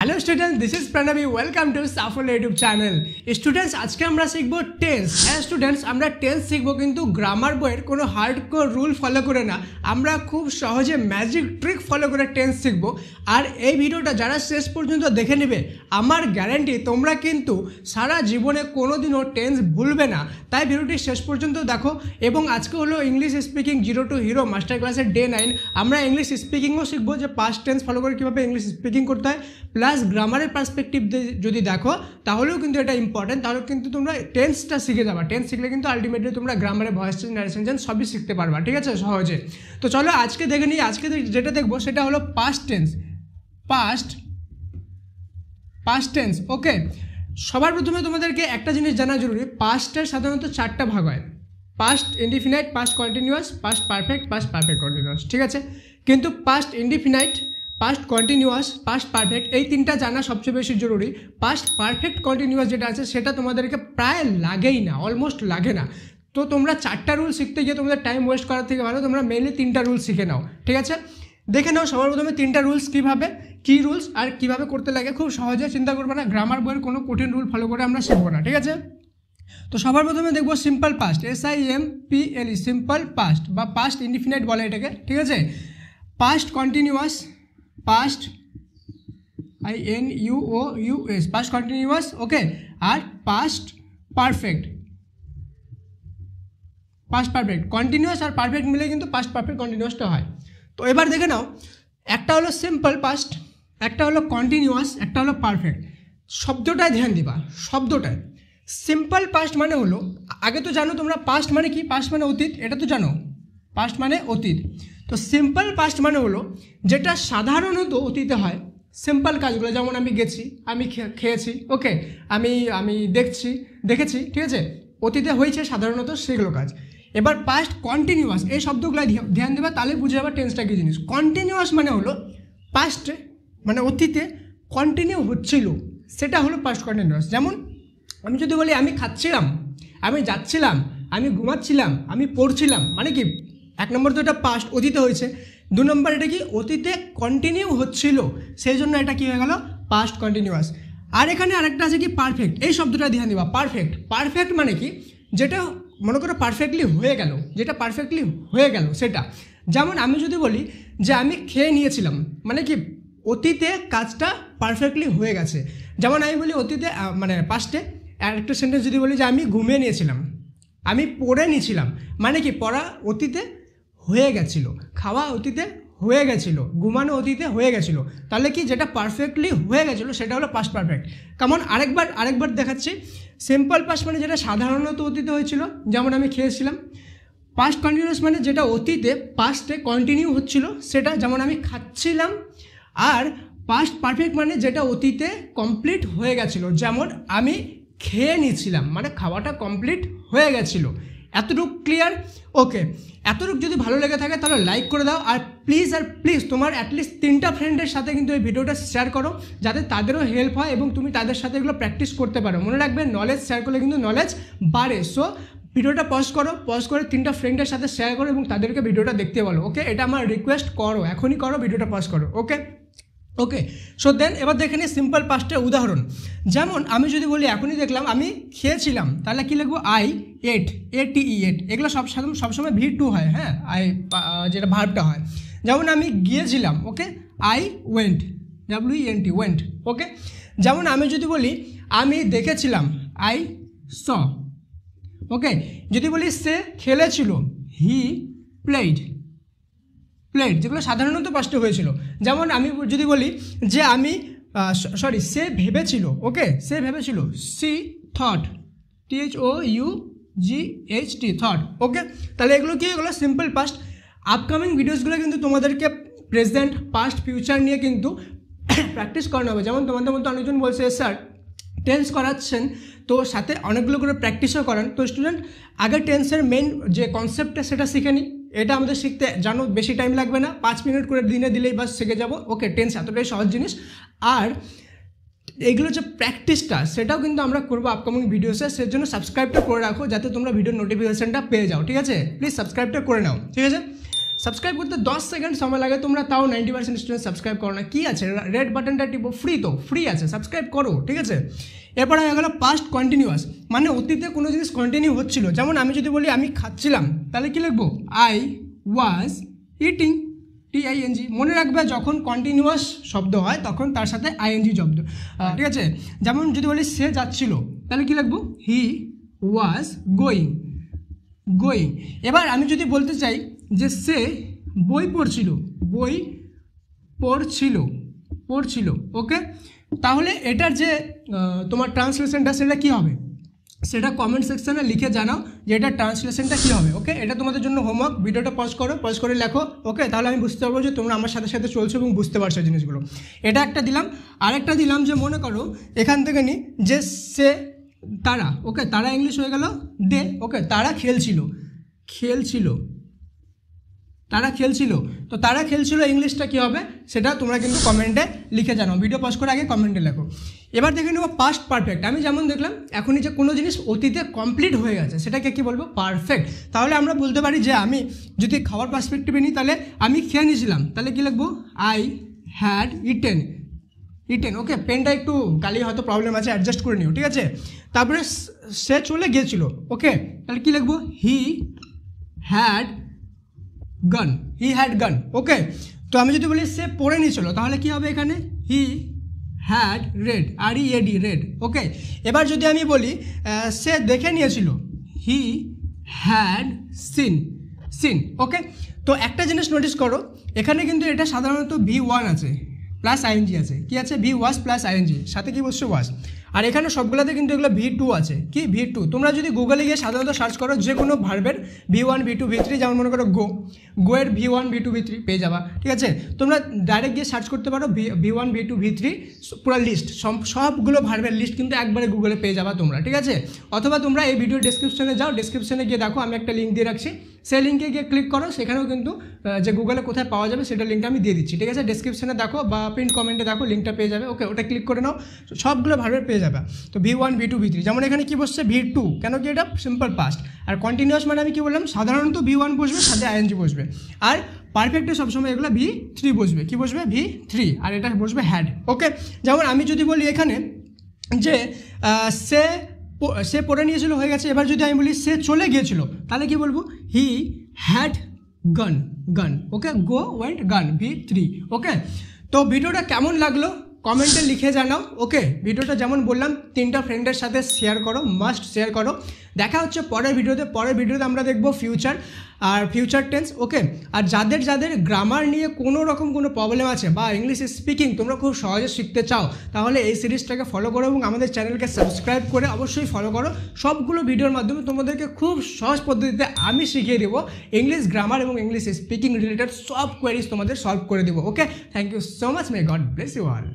Hello students, this is Pranavi. Welcome to Saphal YouTube channel. Students आज के আমরা শিখব টেন্স। হ্যাঁ স্টুডেন্টস, আমরা টেন্স শিখব কিন্তু গ্রামার বইয়ের কোনো হার্ডকোর রুল ফলো করে না। আমরা খুব সহজে ম্যাজিক ট্রিক ফলো করে টেন্স শিখব। আর এই ভিডিওটা যারা শেষ পর্যন্ত দেখে নেবে আমার গ্যারান্টি তোমরা কিন্তু সারা জীবনে কোনোদিনও টেন্স ভুলবে না। তাই ভিডিওটি শেষ পর্যন্ত দেখো। এবং আজকে হলো English speaking 0 to Hero master ক্লাসের ডে 9। আমরা ইংলিশ স্পিকিংও শিখবো যে পাস্ট টেন্স ফলো করে কীভাবে ইংলিশ স্পিকিং করতে হয়, প্লাস গ্রামারের পার্সপেক্টিভ যদি দেখো তাহলেও কিন্তু এটা ইম্পর্টেন্ট। তাহলে কিন্তু তোমরা টেন্সটা শিখে যাবা। টেন্স শিখলে কিন্তু আলটিমেটলি তোমরা গ্রামারে ভয়েস চেঞ্জ, ন্যারেশন চেঞ্জ সবই শিখতে পারবা, ঠিক আছে, সহজে। তো চলো আজকে দেখে নিই। আজকে যেটা দেখবো সেটা হলো পাস্ট টেন্স। পাস্ট টেন্স, ওকে। সবার প্রথমে তোমাদেরকে একটা জিনিস জানা জরুরি, পাস্টের সাধারণত 4টা ভাগ হয়। Past indefinite, past continuous, past perfect, past perfect continuous, ঠিক আছে। কিন্তু past indefinite, past continuous, past perfect এই তিনটা জানা সবচেয়ে বেশি জরুরি। পাস্ট পারফেক্ট কন্টিনিউয়াস যেটা আছে সেটা তোমাদেরকে প্রায় লাগেই না, অলমোস্ট লাগে না। তো তোমরা 4টা রুল শিখতে গিয়ে তোমাদের টাইম ওয়েস্ট করার থেকে ভালো তোমরা মেইনলি 3টা রুল শিখে নাও, ঠিক আছে। দেখে নাও সবার প্রথমে 3টা রুলস কী রুলস আর কীভাবে করতে লাগে। খুব সহজে, চিন্তা করবে না, গ্রামার বইয়ের কোনো কঠিন রুল ফলো করে আমরা শিখবো না, ঠিক আছে। তো সবার প্রথমে দেখবো simple past, SIMPLE, simple past বা পাস্ট ইনডিফিনাইট বলে এটাকে, ঠিক আছে। Past continuous, past INUOUS, past continuous, okay. আর পাস্ট পারফেক্ট, কন্টিনিউয়াস আর পারফেক্ট মিলে কিন্তু পাস্ট পারফেক্ট কন্টিনিউয়াসটা হয়। তো এবার দেখে নাও, একটা হলো সিম্পল পাস্ট, একটা হলো কন্টিনিউয়াস, একটা হলো পারফেক্ট। শব্দটায় ধ্যান দিবা, শব্দটায়। সিম্পল পাস্ট মানে হলো, আগে তো জানো তোমরা পাস্ট মানে কি, পাস্ট মানে অতীত, এটা তো জানো, পাস্ট মানে অতীত। তো সিম্পল পাস্ট মানে হলো যেটা সাধারণত অতীতে হয়, সিম্পল কাজগুলো, যেমন আমি গেছি, আমি খেয়েছি, ওকে, আমি দেখেছি, ঠিক আছে, অতীতে হয়েছে সাধারণত সেগুলো কাজ। এবার পাস্ট কন্টিনিউয়াস, এই শব্দগুলো ধ্যান দেবে, তাহলে বুঝে যাবে টেন্সটা কী জিনিস। কন্টিনিউয়াস মানে হলো পাস্টে মানে অতীতে কন্টিনিউ হচ্ছিল, সেটা হলো পাস্ট কন্টিনিউয়াস। যেমন আমি যদি বলি আমি খাচ্ছিলাম, আমি যাচ্ছিলাম, আমি ঘুমাচ্ছিলাম, আমি পড়ছিলাম, মানে কি 1 নম্বর তো এটা পাস্ট অতীতে হয়েছে, 2 নম্বর এটা কি অতীতে কন্টিনিউ হচ্ছিল, সেই জন্য এটা কী হয়ে গেল পাস্ট কন্টিনিউয়াস। আর এখানে আরেকটা আছে কি পারফেক্ট, এই শব্দটা ধ্যান দিবা। পারফেক্ট মানে কি, যেটা মনে করো পারফেক্টলি হয়ে গেল, যেটা পারফেক্টলি হয়ে গেল সেটা। যেমন আমি যদি বলি যে আমি খেয়ে নিয়েছিলাম, মানে কি অতীতে কাজটা পারফেক্টলি হয়ে গেছে। যেমন আমি বলি অতীতে মানে পাস্টে আরেকটা সেন্টেন্স যদি বলি যে আমি ঘুমিয়ে নিয়েছিলাম, আমি পড়ে নিয়েছিলাম, মানে কি পড়া অতীতে হয়ে গেছিলো, খাওয়া অতীতে হয়ে গেছিলো, ঘুমানো অতীতে হয়ে গেছিলো। তাহলে কি যেটা পারফেক্টলি হয়ে গেছিলো সেটা হলো পাস্ট পারফেক্ট। কেমন আরেকবার দেখাচ্ছি। সিম্পল পাস্ট মানে যেটা সাধারণত অতীতে হয়েছিল, যেমন আমি খেয়েছিলাম। পাস্ট কন্টিনিউয়াস মানে যেটা অতীতে পাস্টে কন্টিনিউ হচ্ছিল সেটা, যেমন আমি খাচ্ছিলাম। আর পাস্ট পারফেক্ট মানে যেটা অতীতে কমপ্লিট হয়ে গেছিলো, যেমন আমি খেয়ে নিয়েছিলাম, মানে খাওয়াটা কমপ্লিট হয়ে গেছিলো। এতটুকু ক্লিয়ার? ওকে, এতটুকু যদি ভালো লেগে থাকে তাহলে লাইক করে দাও। আর প্লিজ তোমার অ্যাটলিস্ট 3টা ফ্রেন্ডের সাথে কিন্তু এই ভিডিওটা শেয়ার করো, যাতে তাদেরও হেল্প হয় এবং তুমি তাদের সাথে এগুলো প্র্যাকটিস করতে পারো। মনে রাখবে নলেজ শেয়ার করলে কিন্তু নলেজ বাড়ে। সো ভিডিওটা পজ করে 3টা ফ্রেন্ডের সাথে শেয়ার করো এবং তাদেরকে ভিডিওটা দেখতে বলো, ওকে। এটা আমার রিকোয়েস্ট করো, এখনই করো, ভিডিওটা পজ করো, ওকে। সো দেন এবার দেখে নিই সিম্পল পাস্টের উদাহরণ। যেমন আমি যদি বলি এখনই দেখলাম আমি খেয়েছিলাম, তাহলে কি লিখবো I ate, ATE, এগুলো সবসময় V2 হয়, হ্যাঁ, যেটা ভার্বটা হয়। যেমন আমি গিয়েছিলাম, ওকে, I went, WENT, went, ওকে। যেমন আমি যদি বলি আমি দেখেছিলাম, I saw, ওকে। যদি বলি সে খেলেছিল, he played, যেগুলো সাধারণত পাস্টে হয়েছিল। যেমন আমি যদি বলি যে সে ভেবেছিল, ওকে, সে ভেবেছিল, she thought, THOUGHT, thought, ওকে। তাহলে এগুলো কি, এগুলো সিম্পল পাস্ট। আপকামিং ভিডিওসগুলো কিন্তু তোমাদেরকে প্রেজেন্ট, পাস্ট, ফিউচার নিয়ে কিন্তু প্র্যাকটিস করানো হবে। যেমন তোমাদের মধ্যে অনেকজন বলছে স্যার টেন্স করাচ্ছেন, তো সাথে অনেকগুলো করে প্র্যাকটিসও করান। তো স্টুডেন্ট আগে টেন্সের মেইন যে কনসেপ্টটা সেটা শিখে নিই। এটা আমাদের শিখতে জানো বেশি টাইম লাগবে না, 5 মিনিট করে দিনে দিলেই বাস শিখে যাবো, ওকে। টেন্স এতটাই সহজ জিনিস। আর এগুলো যে প্র্যাকটিসটা সেটাও কিন্তু আমরা করবো আপকামিং ভিডিওসে, সেজন্য সাবস্ক্রাইবটা করে রাখো যাতে তোমরা ভিডিওর নোটিফিকেশানটা পেয়ে যাও, ঠিক আছে। প্লিজ সাবস্ক্রাইবটা করে নাও, ঠিক আছে। সাবস্ক্রাইব করতে 10 সেকেন্ড সময় লাগে, তোমরা তাও 90% স্টুডেন্ট সাবস্ক্রাইব করো না। কী আছে, রেড বাটনটা টিপো, ফ্রি তো, ফ্রি আছে, সাবস্ক্রাইব করো, ঠিক আছে। এরপরে হয়ে গেলো পাস্ট কন্টিনিউয়াস, মানে অতীতে কোনো জিনিস কন্টিনিউ হচ্ছিল। যেমন আমি যদি বলি আমি খাচ্ছিলাম, তাহলে কী লিখবো, আই ওয়াজ ইটিং, TING। মনে রাখবে যখন কন্টিনিউয়াস শব্দ হয় তখন তার সাথে ING শব্দ, ঠিক আছে। যেমন যদি বলি সে যাচ্ছিল, তাহলে কী লিখবো, হি ওয়াজ গোয়িং, গোয়িং। এবার আমি যদি বলতে চাই যে সে বই পড়ছিল, বই পড়ছিল, ওকে, তাহলে এটার যে তোমার ট্রান্সলেশনটা সেটা কী হবে, সেটা কমেন্ট সেকশানে লিখে জানাও যে এটা ট্রান্সলেশনটা কী হবে, ওকে। এটা তোমাদের জন্য হোমওয়ার্ক, ভিডিওটা পজ করে লেখো, ওকে, তাহলে আমি বুঝতে পারবো যে তোমরা আমার সাথে সাথে চলছো এবং বুঝতে পারছো জিনিসগুলো। এটা একটা দিলাম। আরেকটা দিলাম যে মনে করো এখান থেকে নিই যে সে তারা, ওকে, তারা ইংলিশ হয়ে গেল দে, ওকে, তারা খেলছিল, তো তারা খেলছিল ইংলিশটা কী হবে সেটা তোমরা কিন্তু কমেন্টে লিখে জানাও, ভিডিও পজ করে আগে কমেন্টে লেখো। এবার দেখে নেবো পাস্ট পারফেক্ট। আমি যেমন দেখলাম এখনই যে কোনো জিনিস অতীতে কমপ্লিট হয়ে গেছে সেটাকে কী বলবো, পারফেক্ট। তাহলে আমরা বলতে পারি যে আমি যদি খাওয়ার পার্সপেক্টিভে নিই, তাহলে আমি খেয়ে নিয়েছিলাম, তাহলে কী লিখবো, আই হ্যাড ইটেন, ওকে। পেনটা একটু কালি হয়তো প্রবলেম আছে, অ্যাডজাস্ট করে নিও, ঠিক আছে। তারপরে সে চলে গিয়েছিল, ওকে, তাহলে কী লিখবো, হি হ্যাড গান, ওকে। তো আমি যদি বলি সে পড়ে নিয়েছিল, তাহলে কী হবে এখানে, he had read, READ, read, okay. এবার যদি আমি বলি সে দেখে নিয়েছিল, হি হ্যাড সিন, ওকে। তো একটা জিনিস নোটিস করো, এখানে কিন্তু এটা সাধারণত V1 আছে প্লাস ING আছে, কি আছে, ভি ওয়াজ প্লাস ING, সাথে কি বসছে ওয়াজ। আর এখানে সবগুলোতে কিন্তু এগুলো V2 আছে, কি V2। তোমরা যদি গুগলে গিয়ে সাধারণত সার্চ করো যে কোনো ভার্বের V1 V2 V3, যেমন মনে করো গোয়ের V1 V2 V3 পেয়ে যাবা, ঠিক আছে। তোমরা ডাইরেক্ট গিয়ে সার্চ করতে পারো V1 V2 V3 পুরো লিস্ট, সবগুলো ভার্বের লিস্ট কিন্তু একবারে গুগলে পেয়ে যাবা তোমরা, ঠিক আছে। অথবা তোমরা এই ভিডিও ডেসক্রিপশনে যাও, ডেসক্রিপশনে গিয়ে দেখো, আমি একটা লিঙ্ক দিয়ে রাখছি, সেই লিঙ্কে গিয়ে ক্লিক করো, সেখানেও কিন্তু যে গুগলে কোথায় পাওয়া যাবে সেটা লিঙ্কটা আমি দিয়ে দিচ্ছি, ঠিক আছে। ডেসক্রিপশনে দেখো বা পিন কমেন্টে দেখো, লিঙ্কটা পেয়ে যাবে, ওকে, ওটা ক্লিক করে নাও, সবগুলো ভার্বের পেয়ে যাবে। তো V1 V2 V3, যেমন এখানে কি বসছে, V2, কেন কি এটা সিম্পল পাস্ট। আর কন্টিনিউয়াস মানে আমি কি বললাম, সাধারণত V1 বসবে, সাথে ING বসবে। আর পারফেক্টে সবসময় এগুলো V3 বসবে, কি বসবে, V3, আর এটা বসবে হ্যাড, ওকে। যেমন আমি যদি বলি এখানে যে সে পড়ে নিয়েছিল, হয়ে গেছে। এবার যদি আমি বলি সে চলে গিয়েছিল, তাহলে কি বলবো, হি হ্যাড গান, ওকে, ওয়েন্ট গান, V3, ওকে। তো ভিডিওটা কেমন লাগলো কমেন্টে লিখে জানাও, ওকে। ভিডিওটা যেমন বললাম 3টা ফ্রেন্ডের সাথে শেয়ার করো, মাস্ট শেয়ার করো। দেখা হচ্ছে পরের ভিডিওতে আমরা দেখবো ফিউচার টেন্স, ওকে। আর যাদের গ্রামার নিয়ে কোনো রকম কোনো প্রবলেম আছে বা ইংলিশ স্পিকিং তোমরা খুব সহজে শিখতে চাও, তাহলে এই সিরিজটাকে ফলো করো এবং আমাদের চ্যানেলকে সাবস্ক্রাইব করে অবশ্যই ফলো করো। সবগুলো ভিডিওর মাধ্যমে তোমাদেরকে খুব সহজ পদ্ধতিতে আমি শিখিয়ে দেবো ইংলিশ গ্রামার এবং ইংলিশ স্পিকিং রিলেটেড সব কোয়েরিজ তোমাদের সলভ করে দেবো, okay. Thank you so much, may God bless you all.